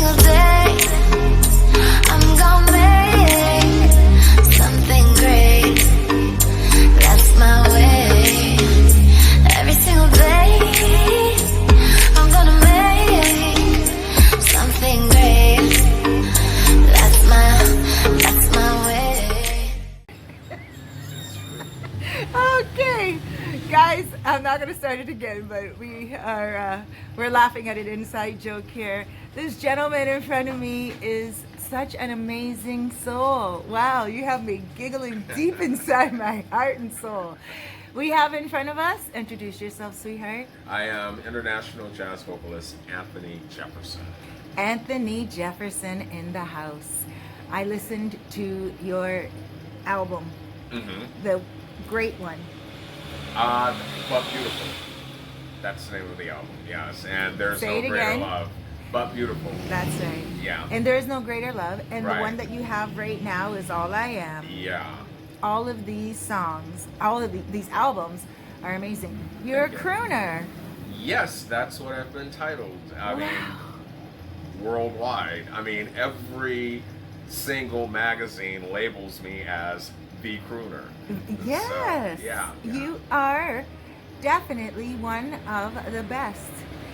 single day, I'm gonna make something great. That's my way. Every single day, I'm gonna make something great. That's my way. Okay, guys, I'm not gonna start it again, but we're laughing at an inside joke here. This gentleman in front of me is such an amazing soul. Wow, you have me giggling deep inside my heart and soul. We have in front of us, introduce yourself, sweetheart. I am international jazz vocalist Anthony Jefferson. Anthony Jefferson in the house. I listened to your album, the great one. But Beautiful. That's the name of the album, yes. And there's Say no it greater again. love. But Beautiful. That's right. Yeah. And there is no greater love. And Right. the one that you have right now is All I Am. Yeah. All of these songs, all of these albums are amazing. You're a crooner. Yes, that's what I've been titled. I mean, worldwide. I mean, every single magazine labels me as the crooner. Yes. So, yeah. You are definitely one of the best.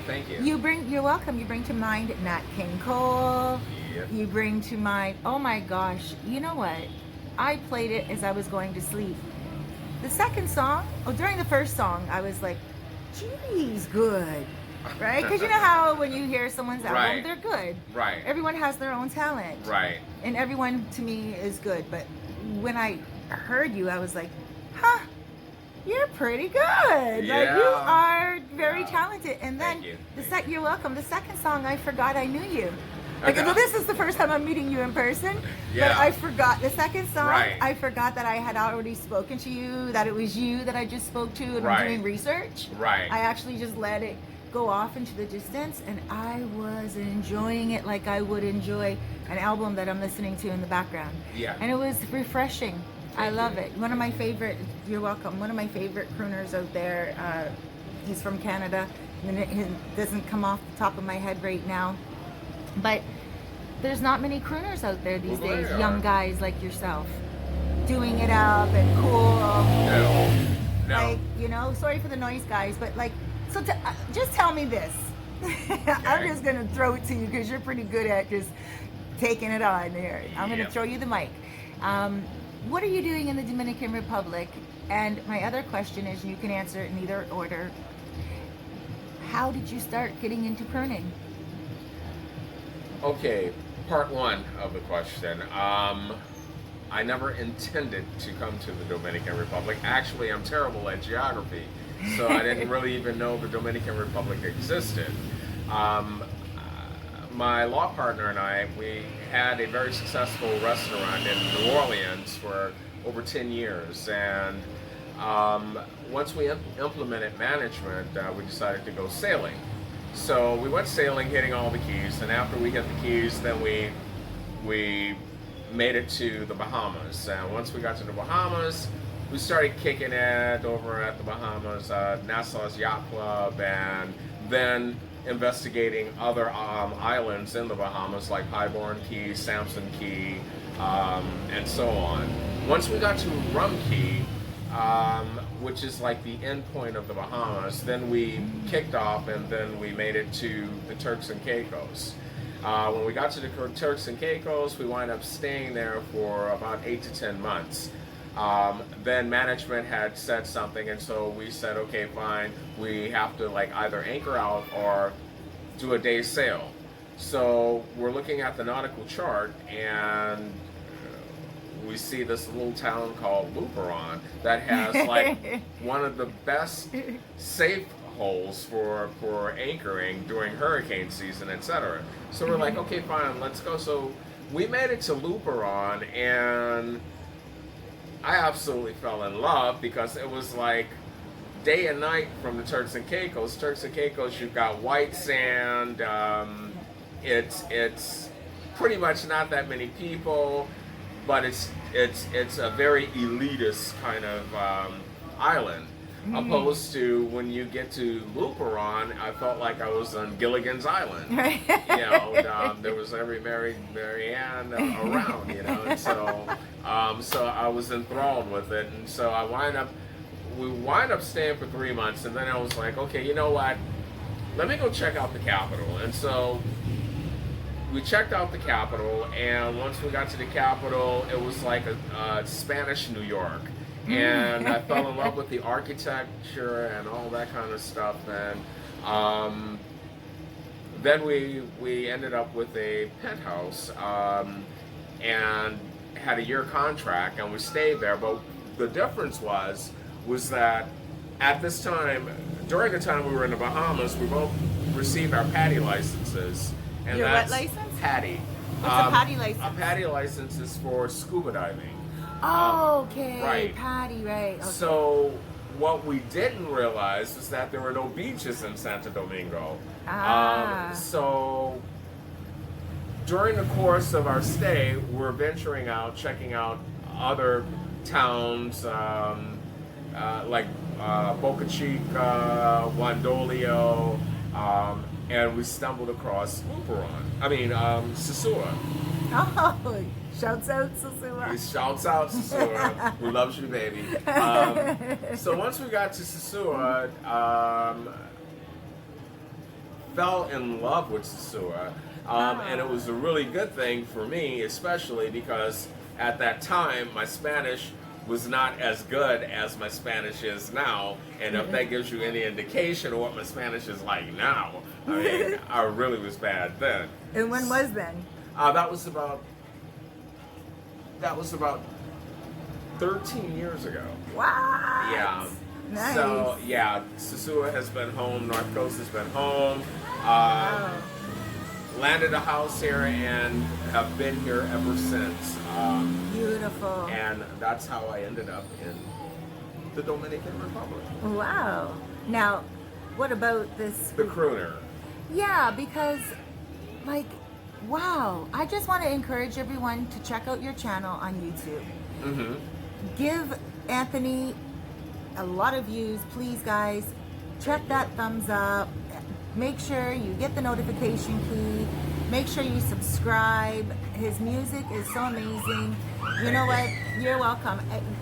Thank you. You're welcome. You bring to mind Nat King Cole. Yep. You bring to mind, oh my gosh, you know what? I played it as I was going to sleep. The second song, during the first song, I was like, geez, good. Right? Because you know how when you hear someone's album, Right. they're good. Right. Everyone has their own talent. Right. And everyone, to me, is good. But when I heard you, I was like, huh, you're pretty good. Like, Yeah. you are very Yeah. talented. And then, Thank you. you're welcome. The second song, I forgot I knew you. Like, Okay. well, this is the first time I'm meeting you in person, but Yeah. I forgot the second song. Right. I forgot that I had already spoken to you, that it was you that I just spoke to, and Right. I'm doing research. Right. I actually just let it go off into the distance, and I was enjoying it like I would enjoy an album that I'm listening to in the background. Yeah. And it was refreshing. I Thank love you. it. One of my favorite, you're welcome, one of my favorite crooners out there, he's from Canada, and it doesn't come off the top of my head right now, but there's not many crooners out there these Well, days, there young are. guys like yourself, doing it up and cool. No. No. Like, you know, sorry for the noise, guys, but like, so just tell me this. I'm just gonna throw it to you because you're pretty good at just taking it on there. I'm gonna Yep. throw you the mic. What are you doing in the Dominican Republic? And my other question is, you can answer it in either order. How did you start getting into crooning? Okay, part one of the question. I never intended to come to the Dominican Republic. Actually, I'm terrible at geography, so I didn't really even know the Dominican Republic existed. My law partner and I, we had a very successful restaurant in New Orleans for over 10 years, and once we implemented management, we decided to go sailing. So we went sailing, hitting all the keys, and after we hit the keys, then we made it to the Bahamas. And once we got to the Bahamas, we started kicking it over at the Bahamas, Nassau's Yacht Club, and then investigating other islands in the Bahamas like Highborn Key, Sampson Key, and so on. Once we got to Rum Key, which is like the end point of the Bahamas, then we kicked off and then we made it to the Turks and Caicos. When we got to the Turks and Caicos, we wound up staying there for about 8 to 10 months. Then management had said something, and so we said, okay, fine, we have to like either anchor out or do a day's sail. So we're looking at the nautical chart, and we see this little town called Luperon that has like one of the best safe holes for anchoring during hurricane season, etc. So we're like, okay, fine, let's go. So we made it to Luperon, and I absolutely fell in love because it was like day and night from the Turks and Caicos. Turks and Caicos, you've got white sand. It's pretty much not that many people, but it's a very elitist kind of island. opposed to when you get to Luperon, I felt like I was on Gilligan's Island. Right. There was every Mary Ann around, and so I was enthralled with it, and so we wind up staying for 3 months, and then I was like, okay, you know what? Let me go check out the Capitol, and so we checked out the Capitol, and once we got to the Capitol, it was like a Spanish New York. And I fell in love with the architecture and all that kind of stuff. And then we ended up with a penthouse and had a year contract, and we stayed there. But the difference was that at this time, during the time we were in the Bahamas, we both received our PADI licenses. And Your that's what license? PADI. What's a PADI license? A PADI license is for scuba diving. Oh, okay. Right. PADI, right. Okay. So what we didn't realize was that there were no beaches in Santo Domingo. So during the course of our stay, we're venturing out, checking out other towns like Boca Chica, Wandolio, and we stumbled across Sosua. Oh, shouts out Sosua. Shouts out Sosua, who loves you, baby. So once we got to Sosua, fell in love with Sosua, and it was a really good thing for me, especially because at that time my Spanish was not as good as my Spanish is now, and if that gives you any indication of what my Spanish is like now, I really was bad then. And when was then? That was about 13 years ago. What? Yeah. Nice. So yeah, Sosua has been home. North Coast has been home. Wow. Landed a house here and have been here ever since. Beautiful. And that's how I ended up in the Dominican Republic. Wow. Now, what about this? The crooner. Yeah, because, wow. I just want to encourage everyone to check out your channel on YouTube. Mm-hmm. Give Anthony a lot of views, please, guys. Check that thumbs up. Make sure you get the notification key. Make sure you subscribe. His music is so amazing. You know what? You're welcome.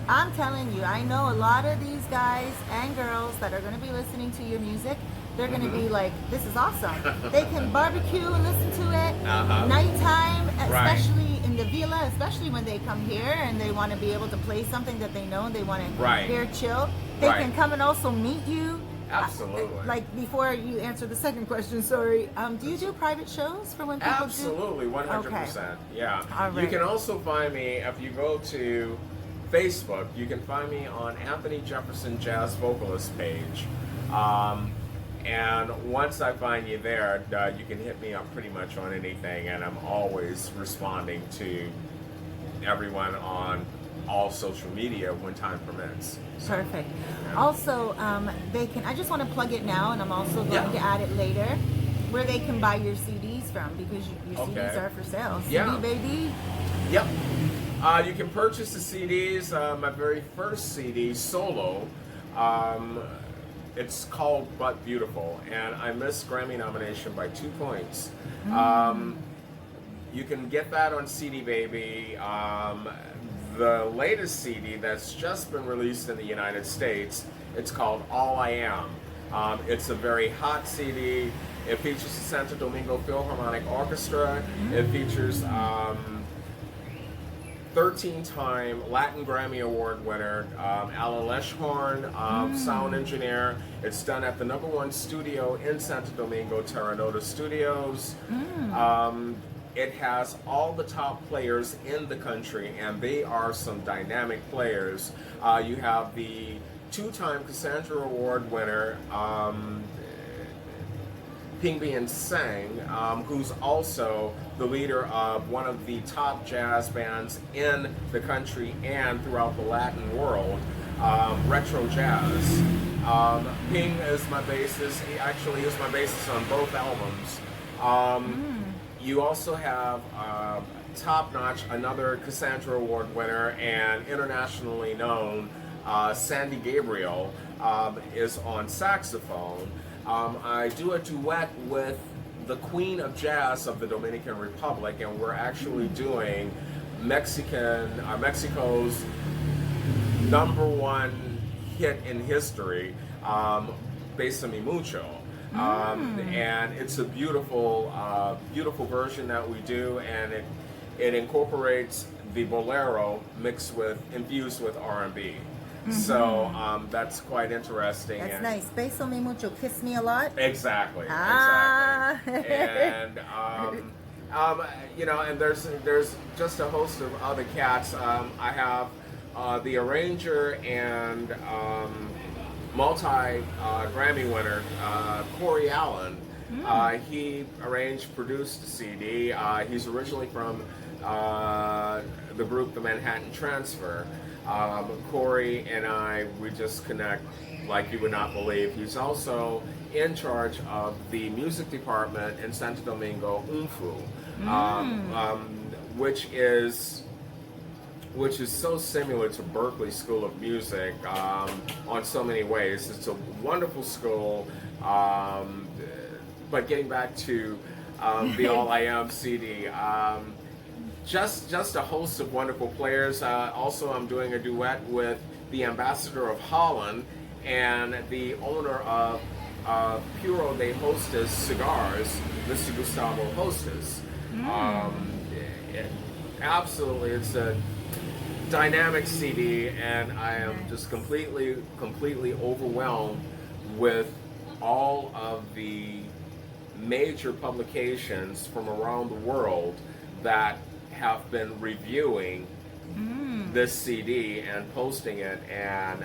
I'm telling you, I know a lot of these guys and girls that are going to be listening to your music. They're going to be like, this is awesome. They can barbecue and listen to it. Nighttime, especially in the villa, especially when they come here and they want to be able to play something that they know and they want to hear chill. They can come and also meet you. Absolutely. Like before you answer the second question, sorry. Do you do private shows for when people Absolutely, 100%. Okay. Yeah. All right. You can also find me, if you go to Facebook, you can find me on AnthonyJefferson Jazz Vocalist page. And once I find you there, you can hit me up pretty much on anything, and I'm always responding to everyone on all social media when time permits. Perfect. Also, they can. I just want to plug it now, and I'm also going to add it later, where they can buy your CDs from, because your CDs are for sale. CD baby. Yep. You can purchase the CDs. My very first CD, solo. It's called But Beautiful, and I missed Grammy nomination by 2 points. You can get that on CD Baby. The latest CD that's just been released in the United States, it's called All I Am. It's a very hot CD. It features the Santo Domingo Philharmonic Orchestra. It features 13-time Latin Grammy Award winner Alan Leshorn, sound engineer. It's done at the #1 studio in Santo Domingo, Terranota Studios. It has all the top players in the country, and they are some dynamic players. You have the 2-time Cassandra Award winner, Pingbian Sang, who's also the leader of one of the top jazz bands in the country and throughout the Latin world, Retro Jazz. Ping is my bassist. He actually is my bassist on both albums. You also have top-notch, another Cassandra Award winner and internationally known Sandy Gabriel, is on saxophone. I do a duet with the Queen of Jazz of the Dominican Republic, and we're actually doing Mexico's #1 hit in history, Bésame Mucho. And it's a beautiful, beautiful version that we do, and it incorporates the bolero infused with R&B. So that's quite interesting. That's nice. Bésame mucho, kiss me a lot. Exactly. Ah. Exactly. And you know, and there's just a host of other cats. I have the arranger and multi Grammy winner Corey Allen. He arranged, produced the CD. He's originally from the group The Manhattan Transfer. Corey and we just connect like you would not believe. He's also in charge of the music department in Santo Domingo, UNFU, which is so similar to Berkeley School of Music on so many ways. It's a wonderful school. But getting back to the All I Am CD, just a host of wonderful players. Also, I'm doing a duet with the ambassador of Holland and the owner of Puro de Hostes Cigars, Mr. Gustavo Hostes. Absolutely, it's a dynamic CD, and I am just completely overwhelmed with all of the major publications from around the world that have been reviewing this CD and posting it, and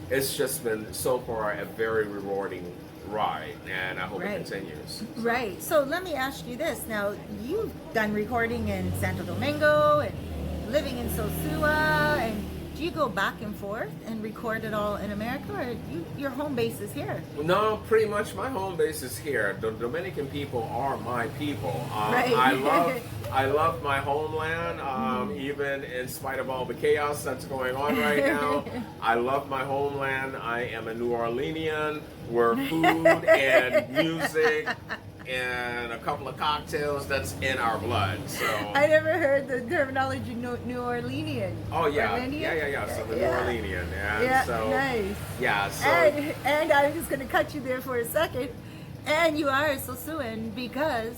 it's just been so far a very rewarding ride, and I hope it continues. Right. So let me ask you this. Now, you've done recording in Santo Domingo and living in Sosua, and do you go back and forth and record it all in America, or your home base is here? No, pretty much my home base is here. The Dominican people are my people. Right. I love my homeland, even in spite of all the chaos that's going on right now. I love my homeland. I am a New Orleanian, where food and music and a couple of cocktails, that's in our blood. So I never heard the terminology New Orleanian. Oh yeah, Orleanian? yeah. So the New Orleanian, so nice. Yeah, so and I'm just gonna cut you there for a second. And you are a Sosuan because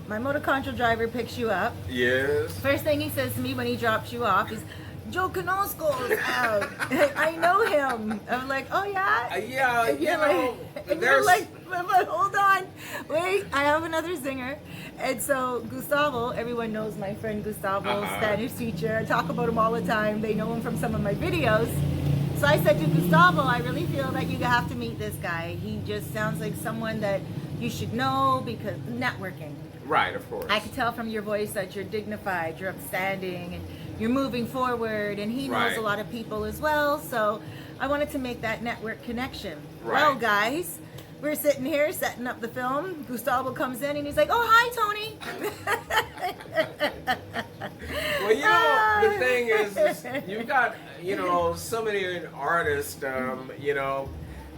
my motocontrol driver picks you up. Yes. First thing he says to me when he drops you off is, "Joe Conosco's out." I know him. I'm like, "Oh yeah." Yeah, and you're like, but hold on, wait, I have another zinger. And so Gustavo, everyone knows my friend Gustavo, Spanish teacher. I talk about him all the time. They know him from some of my videos. So I said to Gustavo, I really feel that you have to meet this guy. He just sounds like someone that you should know, because networking. Right, of course. I can tell from your voice that you're dignified, you're upstanding, and you're moving forward, and he knows a lot of people as well. So I wanted to make that network connection. Right. Well, guys, we're sitting here setting up the film. Gustavo comes in and he's like, "Oh, hi, Tony." Well, you know, the thing is you've got, so many artists,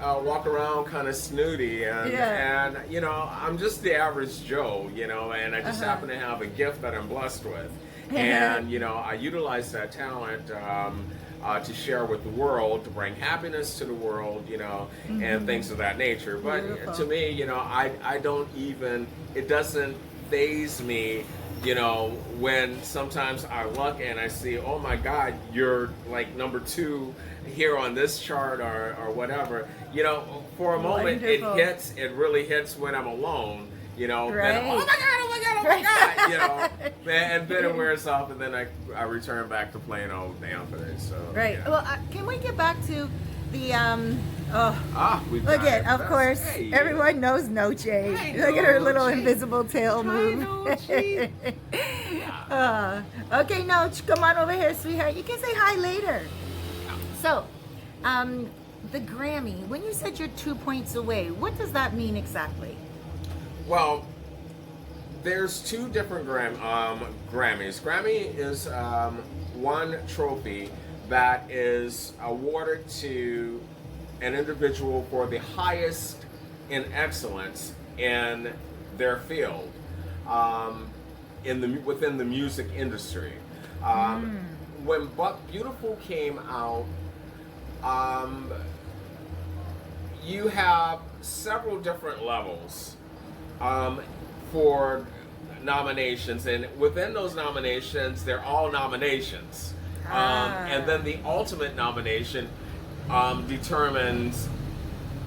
walk around kind of snooty, and I'm just the average Joe, and I just happen to have a gift that I'm blessed with, and I utilize that talent to share with the world, to bring happiness to the world, and things of that nature. But to me, I don't even, it doesn't faze me, when sometimes I look and I see, oh my God, you're like #2 here on this chart or whatever. For a moment it really hits when I'm alone. Then, oh my God, and then it wears off, and then I return back to playing old Anthony. So Well, can we get back to the look at, of course, everyone knows Noche. Look at her little invisible tail move. Okay, Noche, come on over here, sweetheart. You can say hi later. So, the Grammy, when you said you're 2 points away, what does that mean exactly? Well, there's 2 different Grammys. Grammy is one trophy that is awarded to an individual for the highest in excellence in their field, within the music industry. When But Beautiful came out, you have several different levels for nominations, and within those nominations, they're all nominations. And then the ultimate nomination determines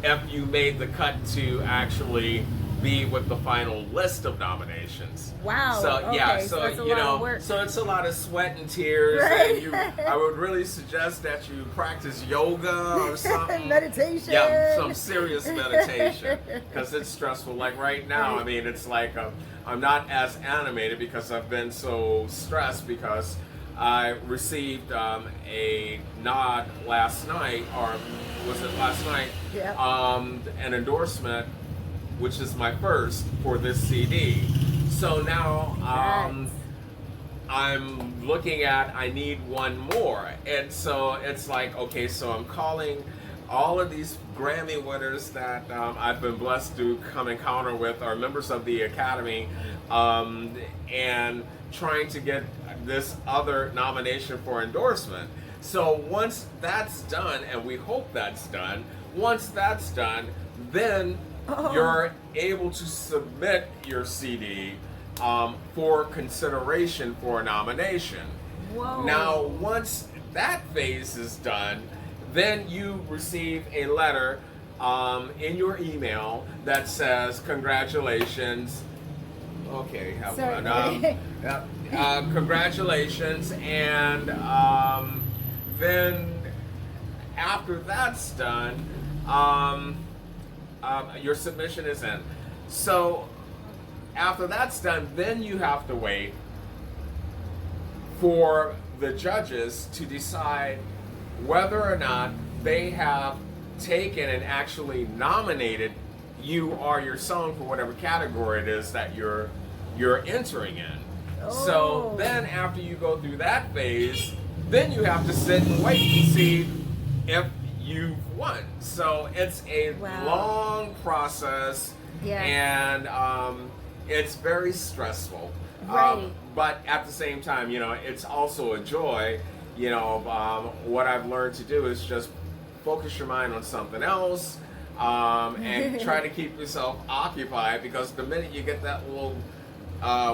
if you made the cut to actually be with the final list of nominations. Wow. So okay, yeah, so so that's a you lot of know, work. so it's a lot of sweat and tears, Right. and I would really suggest that you practice yoga or something. Meditation. Yeah, some serious meditation, because it's stressful. Like right now, I mean, it's like I'm not as animated because I've been so stressed, because I received a nod last night, or was it last night? Yeah. An endorsement, which is my first for this CD. So now I'm looking at, I need one more. And so it's like, okay, so I'm calling all of these Grammy winners that I've been blessed to come encounter with, are members of the Academy, and trying to get this other nomination for endorsement. So once that's done, and we hope that's done, once that's done, then you're able to submit your CD for consideration for a nomination. Whoa. Now, once that phase is done, then you receive a letter in your email that says, congratulations. Okay, congratulations, and then after that's done, your submission is in. So after that's done, then you have to wait for the judges to decide whether or not they have taken and actually nominated you or your song for whatever category it is that you're entering in. So then after you go through that phase, then you have to sit and wait and see if you've won. So it's a long process, and it's very stressful. Right. But at the same time, you know, it's also a joy. You know, what I've learned to do is just focus your mind on something else, and try to keep yourself occupied, because the minute you get that little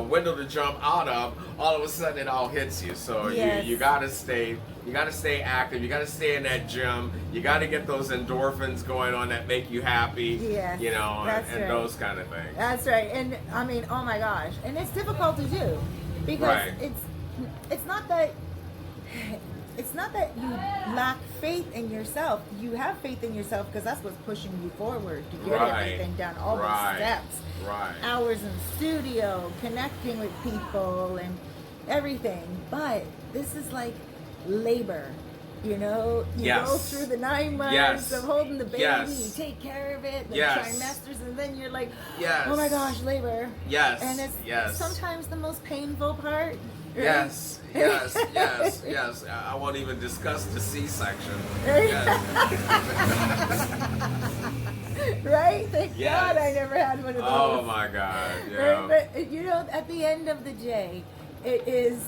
window to jump out of, all of a sudden it all hits you. So you gotta stay active. You gotta stay in that gym. You gotta get those endorphins going on that make you happy. Yes, you know, that's and right. those kind of things. That's right. And I mean, oh my gosh, and it's difficult to do, because it's not that you lack faith in yourself. You have faith in yourself, because that's what's pushing you forward to get everything done, all the steps, hours in studio, connecting with people and everything. But this is like labor, you know. You go through the 9 months of holding the baby, you take care of it, the trimesters, and then you're like, oh my gosh, labor. And it's sometimes the most painful part. Right? Yes. I won't even discuss the C-section. Right? Thank God I never had one of those. Oh my God. Yeah. Right? But you know, at the end of the day, it is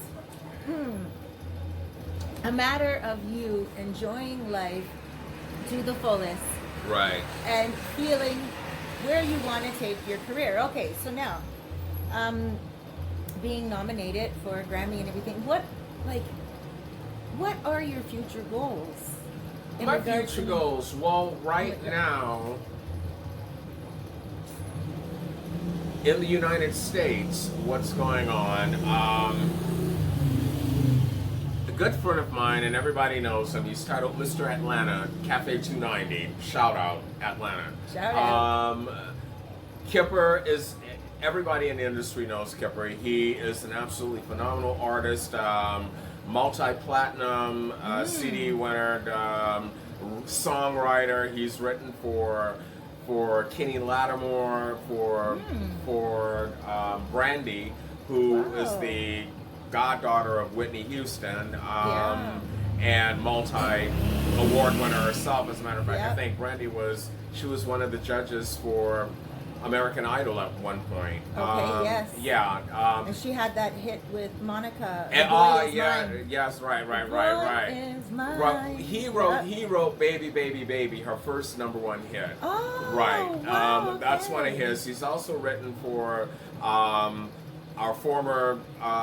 a matter of you enjoying life to the fullest. Right. And feeling where you want to take your career. Okay, so now, being nominated for a Grammy and everything, what are your future goals? My future goals, well, right now, in the United States, what's going on, a good friend of mine, and everybody knows him, he's titled Mr. Atlanta, Cafe 290, shout out, Atlanta. Shout out. Kipper is, everybody in the industry knows Kipper. He is an absolutely phenomenal artist, multi-platinum CD winner, songwriter. He's written for Kenny Lattimore, for Brandy, who is the goddaughter of Whitney Houston, and multi-award winner herself. As a matter of fact, I Yep. think Brandy she was one of the judges for American Idol at one point. Okay, yes. Yeah. And she had that hit with Monica. The And, Boy Is yeah, Mine. yes, right. Boy Is Mine. Well, he wrote Yep. Baby, Baby, Baby, her first #1 hit. Oh, Right. wow, That's one of okay. his. He's also written for our former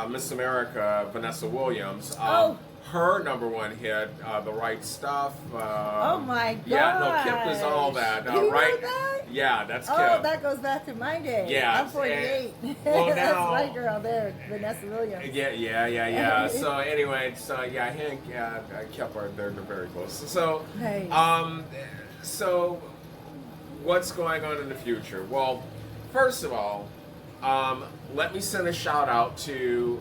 Miss America, Vanessa Williams. Oh. Her #1 hit, The Right Stuff. Oh my god. Yeah, no, Kip is all that. You right? know that? Yeah, that's Kip. Oh, that goes back to my day. Yeah, I'm 48. well, That's now- my girl there, Vanessa Williams. Yeah. So anyway, yeah, Hank, Kip they're very close. So, Nice. so what's going on in the future? Well, first of all, let me send a shout out to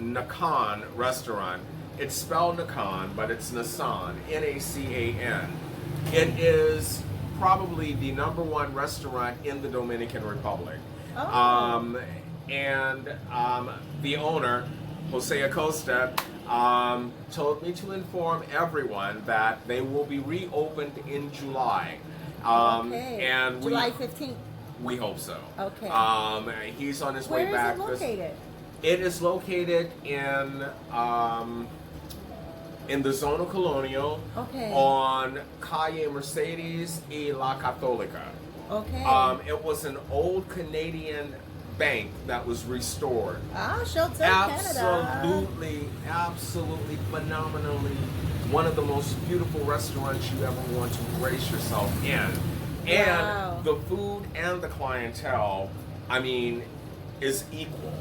Nacan Restaurant. It's spelled Nacan, but it's Nacan, Nacan. It is probably the #1 restaurant in the Dominican Republic. Oh. And the owner, Jose Acosta, told me to inform everyone that they will be reopened in July. Okay. And July 15th. we hope so. Okay. He's on his Where way is back. it located? It is located in the Zona Colonial Okay. on Calle Mercedes y La Católica. Okay. It was an old Canadian bank that was restored. Shelter Canada. Absolutely, phenomenally, one of the most beautiful restaurants you ever want to grace yourself in. And Wow. the food and the clientele, I mean, is equal.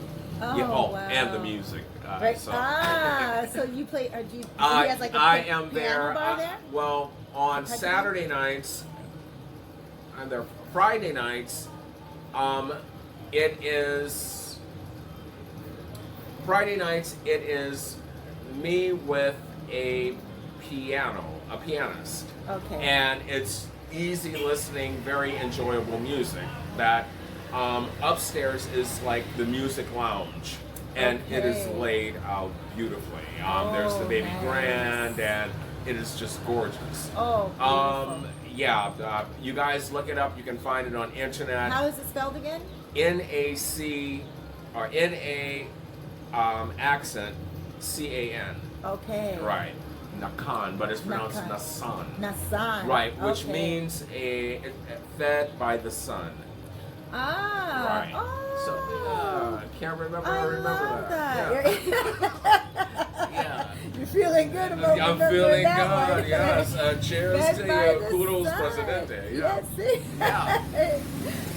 Oh, wow. And the music. Right. So. So you play, or do you, he I has like a am piano there. bar there? Well, on Type of Saturday nights, and there Friday nights, it is Friday nights. It is me with a pianist, Okay. and it's easy listening, very enjoyable music. That upstairs is like the music lounge. And it is Okay. laid out beautifully. There's the baby nice. grand, and it is just gorgeous. Oh, beautiful. You guys look it up. You can find it on internet. How is it spelled again? NAC or NA accent CAN. Okay. Right. Nakan, but it's pronounced Nakan. Nasan. Nasan. Right, which Okay. means fed by the sun. Right. Oh. So can't remember. I remember love that. that. Yeah. You're feeling good about I'm remembering feeling that good. one. Yes. Cheers Fed to by you. the Kudos, sun. Presidente. Yeah. Yes. Yeah.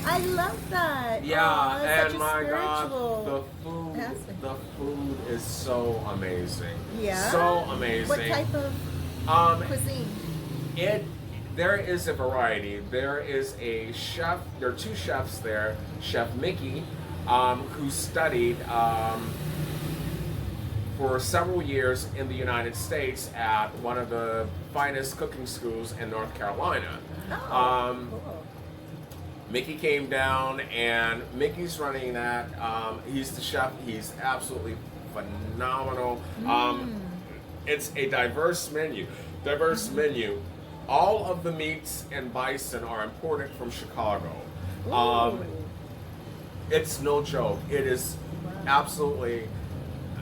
I love that. Yeah, oh, it's and such a my God, spiritual the aspect. food is so amazing. Yeah. So amazing. What type of cuisine? There is a variety. There is a chef. There are two chefs there. Chef Mickey, who studied for several years in the United States at one of the finest cooking schools in North Carolina. Oh, cool. Mickey came down, and Mickey's running that. He's the chef. He's absolutely phenomenal. It's a diverse menu. All of the meats and bison are imported from Chicago. Ooh. It's no joke. It is absolutely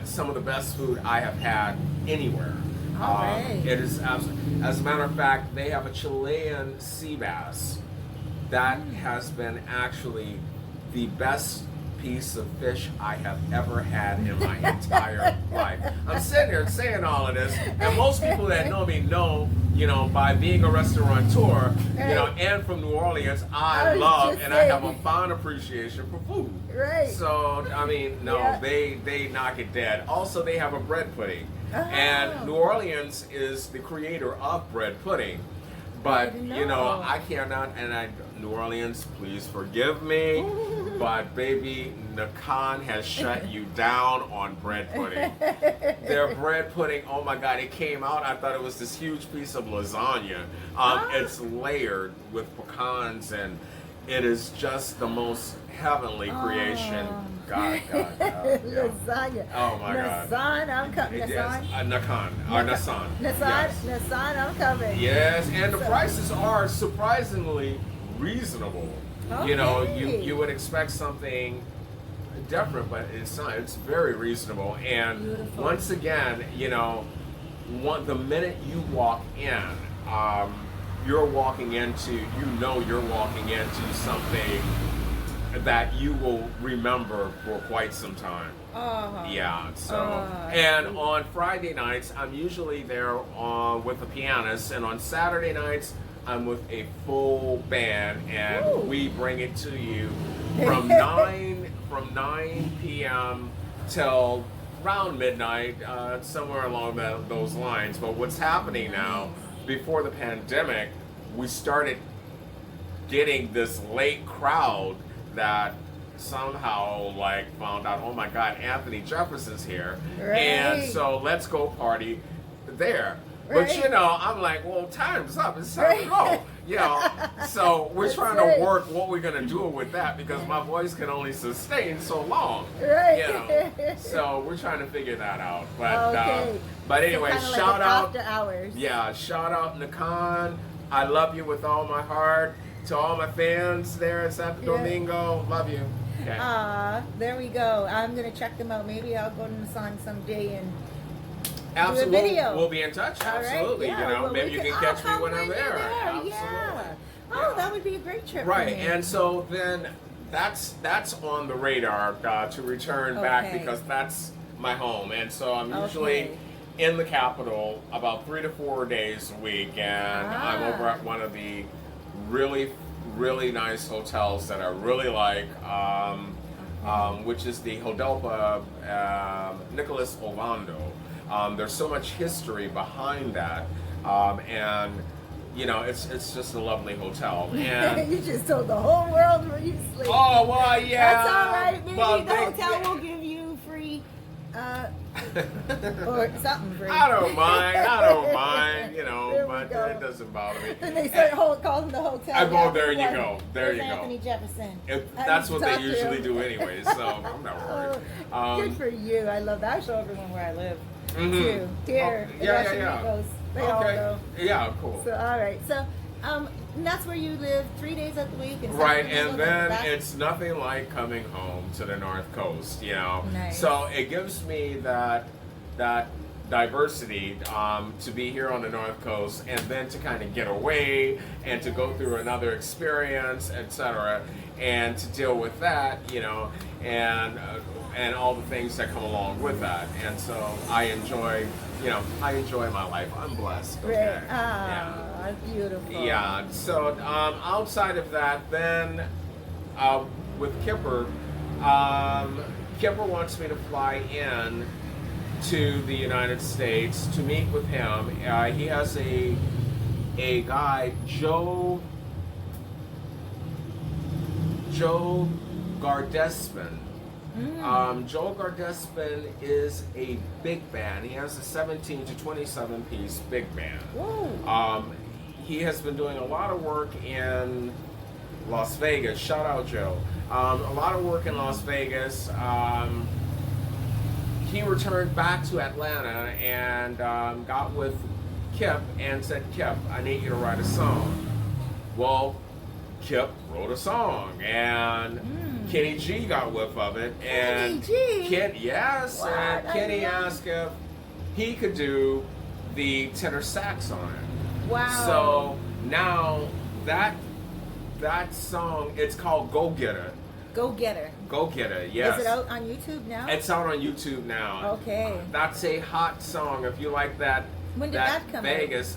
some of the best food I have had anywhere. All right. It is absolutely. As a matter of fact, they have a Chilean sea bass that has been actually the best piece of fish I have ever had in my entire life. I'm sitting here saying all of this, and most people that know me know, by being a restaurateur, and from New Orleans, I was love just and I have a saying. fond appreciation for food. Right. So, Yeah. they knock it dead. Also, they have a bread pudding. Oh. And New Orleans is the creator of bread pudding. But, I didn't know. I cannot, New Orleans, please forgive me, but baby, Nakan has shut you down on bread pudding. Their bread pudding, oh my God, it came out, I thought it was this huge piece of lasagna. It's layered with pecans and It is just the most heavenly creation. God. Yeah. Lasagna. Oh my God. Nasan, I'm coming. It is. Nasan. Nakan. Or Nasan. Nasan, Yes. Nasan, I'm coming. Yes, and the So- prices are surprisingly reasonable. You know, Okay. you would expect something different, but it's not. It's very reasonable. And Beautiful. once again, you know, the minute you walk in, you're walking into, you're walking into something that you will remember for quite some time. Yeah, so, and on Friday nights, I'm usually there with a pianist, and on Saturday nights, I'm with a full band, and Ooh. we bring it to you from 9 p.m. till around midnight, somewhere along those lines. But what's happening now, before the pandemic, we started getting this late crowd that somehow like found out, oh my God, Anthony Jefferson's here, Right. and so let's go party there. Right. But you know, I'm like, well, time's up. It's time to go. You know, so we're That's trying it. to work what we're gonna do with that because my voice can only sustain so long. Right. You know, so we're trying to figure that out. But Okay. but anyway, So kinda like shout an out. after hours. Yeah, shout out Nakan. I love you with all my heart. To all my fans there in Santo Yeah. Domingo, love you. Okay. There we go. I'm gonna check them out. Maybe I'll go to Nasan someday and Absolutely. video. We'll be in touch. all right. Absolutely. Yeah, You know, well, maybe we you can- can catch me I'll when come I'm when you're there. Absolutely. Yeah. Oh, Yeah. that would be a great trip. for Right, me. and so then that's on the radar to return back Okay. because that's my home, and so I'm usually Okay. in the capital about 3 to 4 days a week, and I'm Ah. over at one of the really nice hotels that I really like, which is the Hodelpa Nicholas Ovando. There's so much history behind that, and you know, it's just a lovely hotel. And you just told the whole world where you sleep. oh well, yeah. That's all right. Maybe Well, the hotel will give you free, or something free. I don't mind, you There know, we but go. it doesn't bother me. Then they start calling the hotel. I go, down there for you one. go, there you There's go. Anthony Jefferson. That's what they Talk to usually him. do anyways, so I'm not worried. Good for you. I love that. I show everyone where I live. Mhm. Too. Dear. Oh, yeah. Amigos. They all Okay. know. Yeah, cool. So all right. So and that's where you live 3 days of the week. And Right, Saturday, and Sunday, then back? it's nothing like coming home to the North Coast, you know. Nice. So it gives me that diversity to be here on the North Coast, and then to kind of get away and to go through another experience, etc., and to deal with that, you know, and all the things that come along with that. And so I enjoy my life. I'm blessed. Right. Okay? Ah, beautiful. Yeah. So outside of that, then with Kipper, Kipper wants me to fly in to the United States to meet with him. He has a guy, Joe Gardespin. Joe Gardespin is a big band. He has a 17 to 27 piece big band. Whoa. He has been doing a lot of work in Las Vegas. Shout out Joe. A lot of work in Las Vegas. He returned back to Atlanta and got with Kip and said, Kip, I need you to write a song. Well, Kip wrote a song, and Kenny G got whiff of it. And Kenny G? Yes, What? and I Kenny love- asked if he could do the tenor sax on it. Wow. So now that song, it's called Go Getter. Go Getter. Go Getter, yes. Is it out on YouTube now? It's out on YouTube now. Okay. That's a hot song. If you like that, When did that come out? Vegas,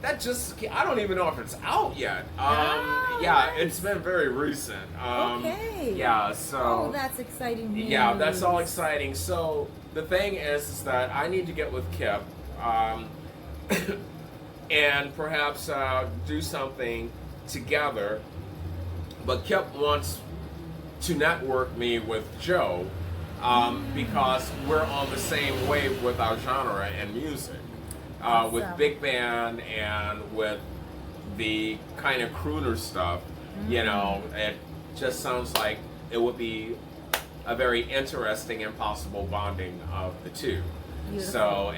that just, I don't even know if it's out yet. Oh, yeah, nice. it's been very recent. Okay. Yeah, so. Oh, that's exciting news. Yeah, that's all exciting. So the thing is that I need to get with Kip and perhaps do something together. But Kip wants to network me with Joe because we're on the same wave with our genre and music. With Awesome. big band and with the kind of crooner stuff. You know, it just sounds like it would be a very interesting and possible bonding of the two. Beautiful.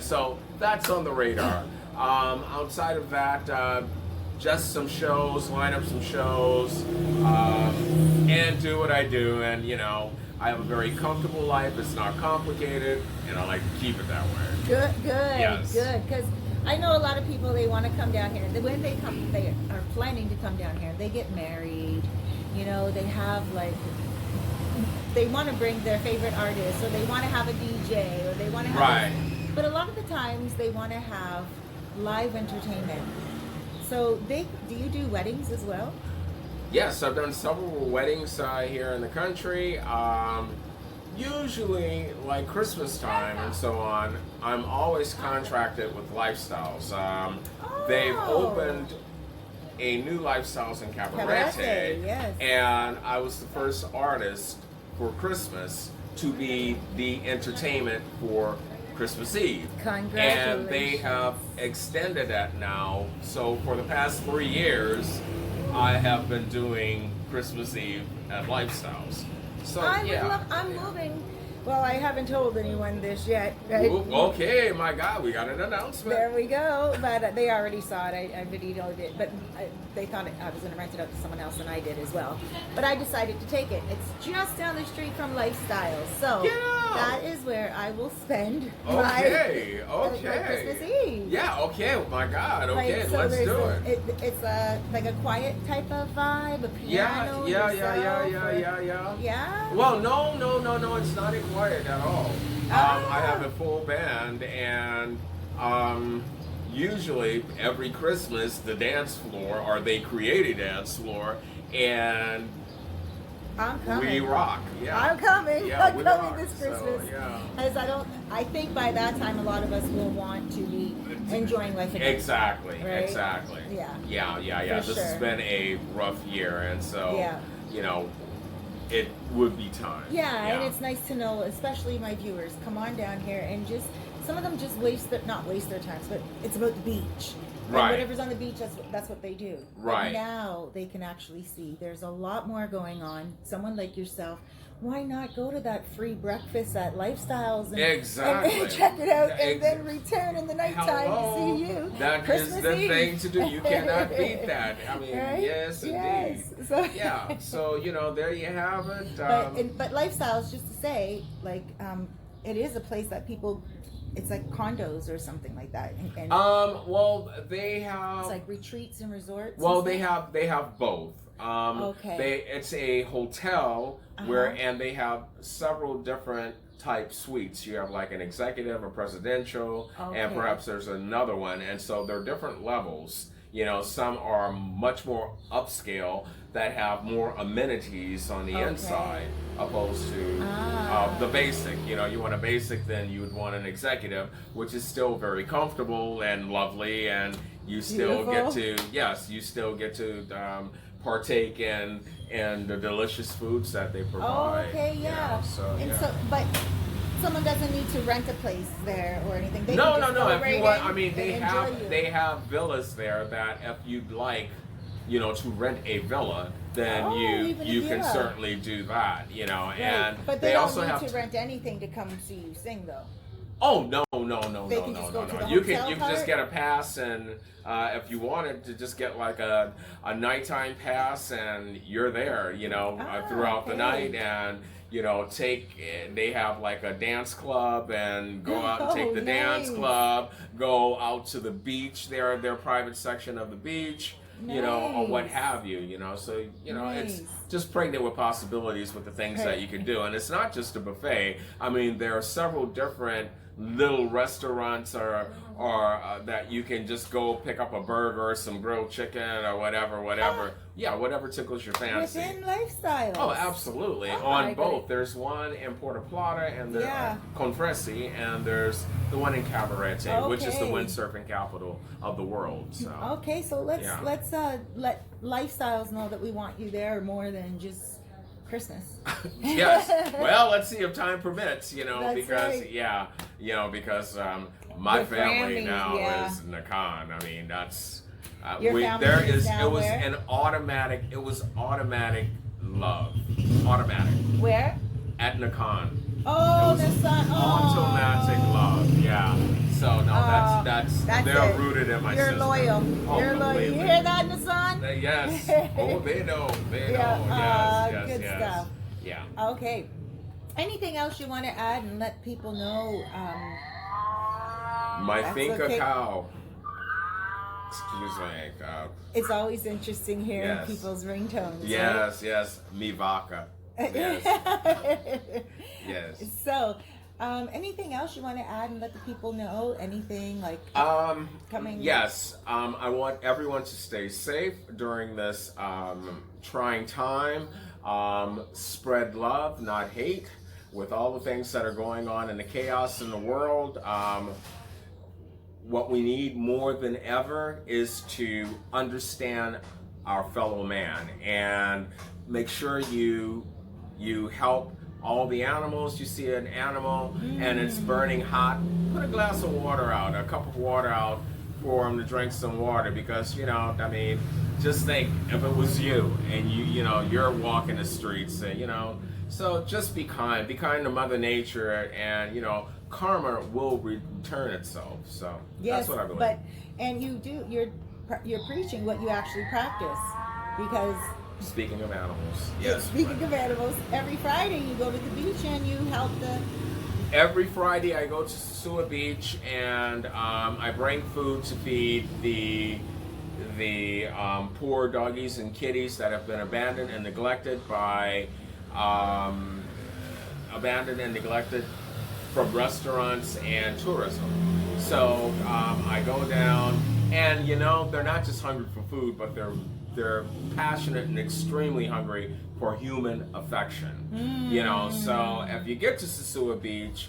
So that's on the radar. Outside of that, just some shows, line up some shows, and do what I do. And you know, I have a very comfortable life. It's not complicated, and I like to keep it that way. Good, Yes. good. Because I know a lot of people, they want to come down here. When they come, they are planning to come down here. They get married. You know, they have like, they want to bring their favorite artist, or they want to have a DJ, or they want to have. Right. But a lot of the times, they want to have live entertainment. So do you do weddings as well? Yes, I've done several weddings here in the country. Usually, like Christmas time and so on, I'm always contracted with Lifestyles. They've opened a new Lifestyles in Cabarete, yes. and I was the first artist for Christmas to be the entertainment for Christmas Eve. Congratulations. And they have extended that now. So for the past 3 years, I have been doing Christmas Eve at Lifestyles. So I'm moving. Well, I haven't told anyone this yet. Right? Okay, my God, we got an announcement. There we go. But they already saw it. I videoed it. But they thought I was going to rent it out to someone else, and I did as well. But I decided to take it. It's just down the street from Lifestyle. So that is where I will spend my Christmas Eve. Yeah, okay, my God. Okay, Right, so let's do it. It's like a quiet type of vibe, a piano. Yeah? Well, no, it's not quiet at all. I have a full band, and usually every Christmas the dance floor, or they create a dance floor, and I'm coming. we rock. Yeah, I'm coming. Yeah, I'm we coming rock. this So, Christmas. yeah. As I think by that time a lot of us will want to be enjoying life again. Exactly. Right? Exactly. Yeah. This For has sure. been a rough year, and so Yeah. you know, it would be time. Yeah, and it's nice to know, especially my viewers, come on down here and just, some of them just not waste their time, but it's about the beach. And Right. whatever's on the beach, that's what they do. Right. But now they can actually see there's a lot more going on. Someone like yourself, why not go to that free breakfast at Lifestyles and, Exactly. and check it out, and then return in the nighttime Hello. to see you. That is Christmas the Eve. thing to do. You cannot beat that. I mean, Right? yes, indeed. Yes. So, Yeah. So you know, there you have it. but Lifestyles, just to say, like, it is a place that people, it's like condos or something like that. And well, they have. it's like retreats and resorts. Well, and they stuff? have both. Okay. It's a hotel and they have several different type suites. You have like an executive, a presidential, and Okay. perhaps there's another one. And so there are different levels. You know, some are much more upscale that have more amenities on the inside, opposed to the basic. You know, you want a basic, then you would want an executive, which is still very comfortable and lovely, and you still get to partake in the delicious foods that they provide. Oh, okay, yeah. But someone doesn't need to rent a place there or anything. They No. can just go If right you want, in I mean, they and have enjoy you. they have villas there that if you'd like, you know, to rent a villa, then even you a can villa. certainly do that. You know, Right. and But they also don't need have to rent anything to come see you sing, though. Oh no! They can just go to the You hotel can just part? get a pass, and if you wanted to just get like a nighttime pass, and you're there, you know, throughout the okay. night, and you know, they have like a dance club, and go out and take the dance nice. club, go out to the beach, their private section of the beach. You know, or what Nice. have you, you know, so, you know, Nice. it's just pregnant with possibilities with the things that you can do. And it's not just a buffet. I mean, there are several different little restaurants or that you can just go pick up a burger, some grilled chicken, or whatever. Yeah, whatever tickles your fancy. Within Lifestyles. Oh, absolutely. Oh, On my both. goodness. There's one in Puerto Plata and the Yeah. Confresi, and there's the one in Cabarete, which is the Okay. windsurfing capital of the world. So. Okay, so let's Yeah. let Lifestyles know that we want you there more than just Christmas. Yes. Well, let's see if time permits, you know, That's because right. because my The family Grammy, now yeah. is Nakan. I mean, that's Your family is down It was where? an automatic. It was automatic love. Automatic. Where? At Nakan. Oh, the sun. Automatic love. Yeah. So no, that's they're it. rooted in my You're system. loyal. Oh, You're loyal. You completely. hear that, Nasan? Yes. Oh, they know. They Yeah, know. Yes. good Yes. stuff. Yeah. Okay. Anything else you want to add and let people know? My That's finca okay. cow. Excuse me. It's always interesting hearing Yes. people's ringtones. Yes. Yes. Mi vaca. Yes. Right? Yes. So, anything else you want to add and let the people know? Anything like coming? Yes. I want everyone to stay safe during this trying time. Spread love, not hate. With all the things that are going on and the chaos in the world, what we need more than ever is to understand our fellow man and make sure you help all the animals. You see an animal and it's burning hot, put a glass of water out, a cup of water out for them to drink some water, because I mean, just think if it was you and you're walking the streets and so just be kind to Mother Nature, and karma will return itself. So Yes, that's what I believe. and you're preaching what you actually practice, because Speaking of animals, yes. speaking of animals, every Friday you go to the beach and you help the. Every Friday I go to Sosua Beach and I bring food to feed the poor doggies and kitties that have been abandoned and neglected from restaurants and tourism. So I go down, and they're not just hungry for food, but they're passionate and extremely hungry for human affection. So if you get to Sosua Beach,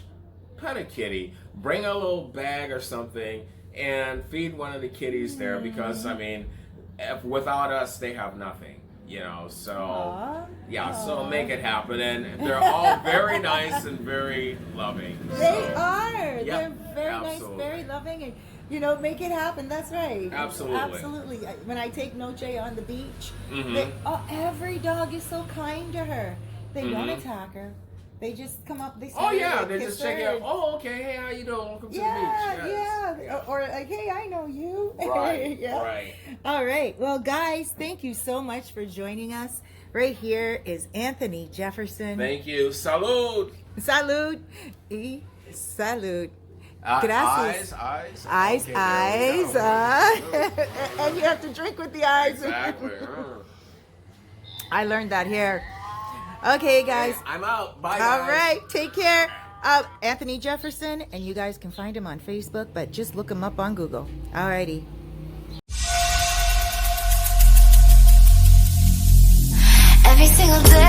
pet a kitty, bring a little bag or something, and feed one of the kitties there, because I mean, without us, they have nothing. So Aww. so make it happen, and they're all very nice and very loving. They are. Yeah, They're very absolutely. nice, very loving, and make it happen. That's right. Absolutely. Absolutely. When I take Noche on the beach, Mhm. every dog is so kind to her. They don't attack her. They just come up. They Oh say, yeah, they they kiss just check her. out. Oh, okay. Hey, how you doing? Welcome to the beach. Yeah, Yes. yeah. Or like, hey, I know you. Right. Yeah. Right. All right. Well, guys, thank you so much for joining us. Right here is Anthony Jefferson. Thank you. Salud. Salud. Y salud. Gracias. Eyes. Eyes, Okay, there we eyes. go. And you have to drink with the eyes. Exactly. I learned that here. Okay, guys. I'm out. Bye, All guys. right. Take care. Anthony Jefferson, and you guys can find him on Facebook, but just look him up on Google. All righty. Every single day